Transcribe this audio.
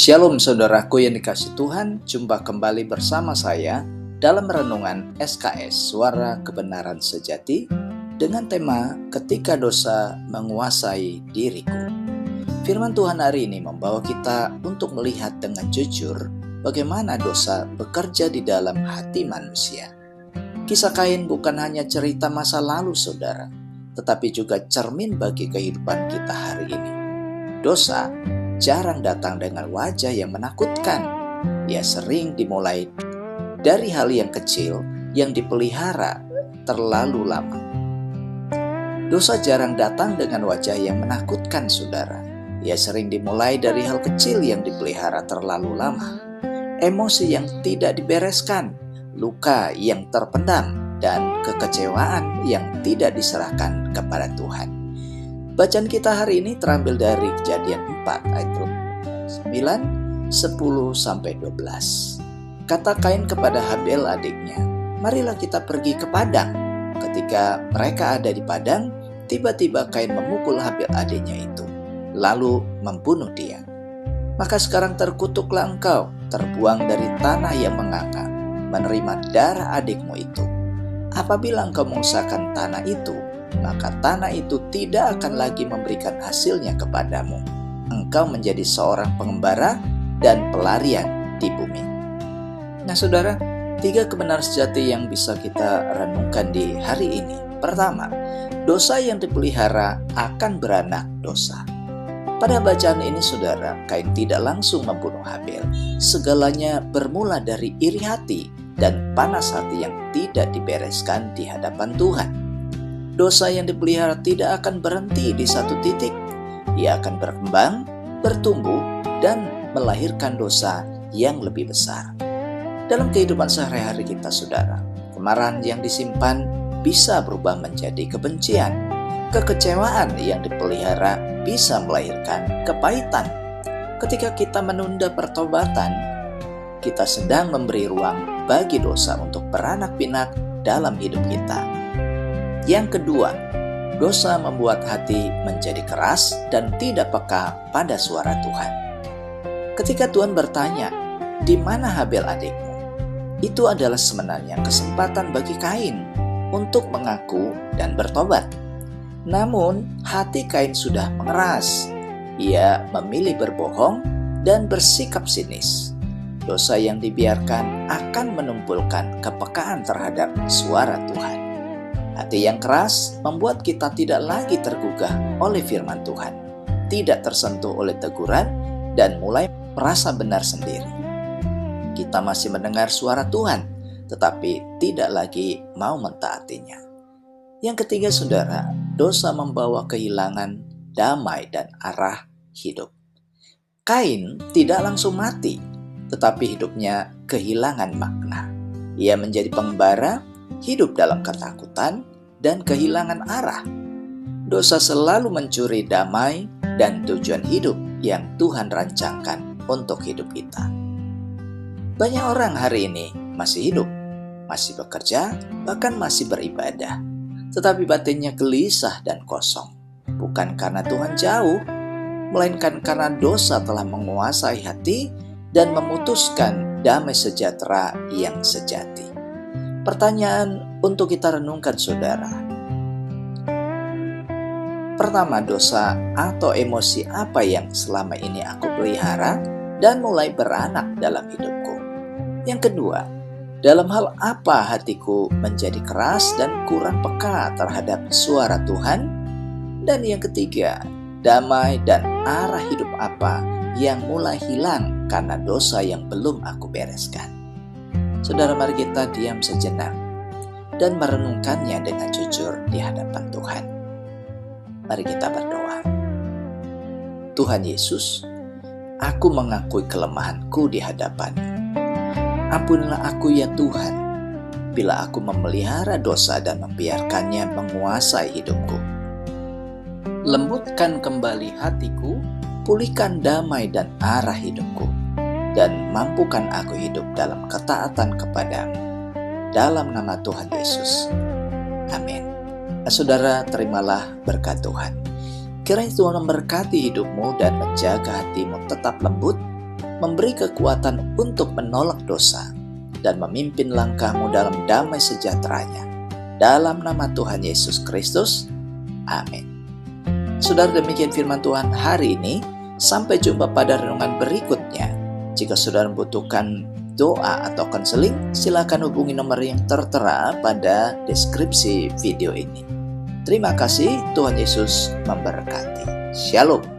Shalom saudaraku yang dikasihi Tuhan, jumpa kembali bersama saya dalam renungan SKS Suara Kebenaran Sejati dengan tema Ketika Dosa Menguasai Diriku. Firman Tuhan hari ini membawa kita untuk melihat dengan jujur bagaimana dosa bekerja di dalam hati manusia. Kisah Kain bukan hanya cerita masa lalu saudara, tetapi juga cermin bagi kehidupan kita hari ini. Dosa jarang datang dengan wajah yang menakutkan. Ia sering dimulai dari hal yang kecil yang dipelihara terlalu lama. Dosa jarang datang dengan wajah yang menakutkan, saudara. Ia sering dimulai dari hal kecil yang dipelihara terlalu lama. Emosi yang tidak dibereskan, luka yang terpendam, dan kekecewaan yang tidak diserahkan kepada Tuhan. Bacaan kita hari ini terambil dari Kejadian 4 ayat 9, 10-12. Kata Kain kepada Habel adiknya, "Marilah kita pergi ke padang." Ketika mereka ada di padang, tiba-tiba Kain memukul Habel adiknya itu, lalu membunuh dia. "Maka sekarang terkutuklah engkau, terbuang dari tanah yang menganga, menerima darah adikmu itu. Apabila engkau mengusahakan tanah itu, maka tanah itu tidak akan lagi memberikan hasilnya kepadamu. Engkau menjadi seorang pengembara dan pelarian di bumi." Nah saudara, 3 kebenaran sejati yang bisa kita renungkan di hari ini. Pertama, dosa yang dipelihara akan beranak dosa. Pada bacaan ini saudara, Kain tidak langsung membunuh Habel. Segalanya bermula dari iri hati dan panas hati yang tidak dibereskan di hadapan Tuhan. Dosa yang dipelihara tidak akan berhenti di satu titik. Ia akan berkembang, bertumbuh, dan melahirkan dosa yang lebih besar. Dalam kehidupan sehari-hari kita, saudara, kemarahan yang disimpan bisa berubah menjadi kebencian. Kekecewaan yang dipelihara bisa melahirkan kepahitan. Ketika kita menunda pertobatan, kita sedang memberi ruang bagi dosa untuk beranak pinak dalam hidup kita. Yang kedua, dosa membuat hati menjadi keras dan tidak peka pada suara Tuhan. Ketika Tuhan bertanya, "Di mana Habel adikmu?" Itu adalah sebenarnya kesempatan bagi Kain untuk mengaku dan bertobat. Namun, hati Kain sudah mengeras. Ia memilih berbohong dan bersikap sinis. Dosa yang dibiarkan akan menumpulkan kepekaan terhadap suara Tuhan. Hati yang keras membuat kita tidak lagi tergugah oleh firman Tuhan, tidak tersentuh oleh teguran, dan mulai merasa benar sendiri. Kita masih mendengar suara Tuhan, tetapi tidak lagi mau mentaatinya. Yang ketiga saudara, dosa membawa kehilangan damai dan arah hidup. Kain tidak langsung mati, tetapi hidupnya kehilangan makna. Ia menjadi pengembara, hidup dalam ketakutan, dan kehilangan arah. Dosa selalu mencuri damai dan tujuan hidup yang Tuhan rancangkan untuk hidup kita. Banyak orang hari ini masih hidup, masih bekerja, bahkan masih beribadah, tetapi batinnya gelisah dan kosong. Bukan karena Tuhan jauh, melainkan karena dosa telah menguasai hati dan memutuskan damai sejahtera yang sejati. Pertanyaan untuk kita renungkan saudara. Pertama, dosa atau emosi apa yang selama ini aku pelihara dan mulai beranak dalam hidupku? Yang kedua, dalam hal apa hatiku menjadi keras dan kurang peka terhadap suara Tuhan? Dan yang ketiga, damai dan arah hidup apa yang mulai hilang karena dosa yang belum aku bereskan? Saudara, mari kita diam sejenak dan merenungkannya dengan jujur di hadapan Tuhan. Mari kita berdoa. Tuhan Yesus, aku mengakui kelemahanku di hadapan-Mu. Ampunilah aku ya Tuhan, bila aku memelihara dosa dan membiarkannya menguasai hidupku. Lembutkan kembali hatiku, pulihkan damai dan arah hidupku, dan mampukan aku hidup dalam ketaatan kepadamu. Dalam nama Tuhan Yesus. Amin. Saudara, terimalah berkat Tuhan. Kiranya Tuhan memberkati hidupmu dan menjaga hatimu tetap lembut, memberi kekuatan untuk menolak dosa, dan memimpin langkahmu dalam damai sejahtera-Nya. Dalam nama Tuhan Yesus Kristus, amin. Saudara, demikian firman Tuhan hari ini. Sampai jumpa pada renungan berikutnya. Jika saudara membutuhkan doa atau konseling, silakan hubungi nomor yang tertera pada deskripsi video ini. Terima kasih, Tuhan Yesus memberkati. Shalom.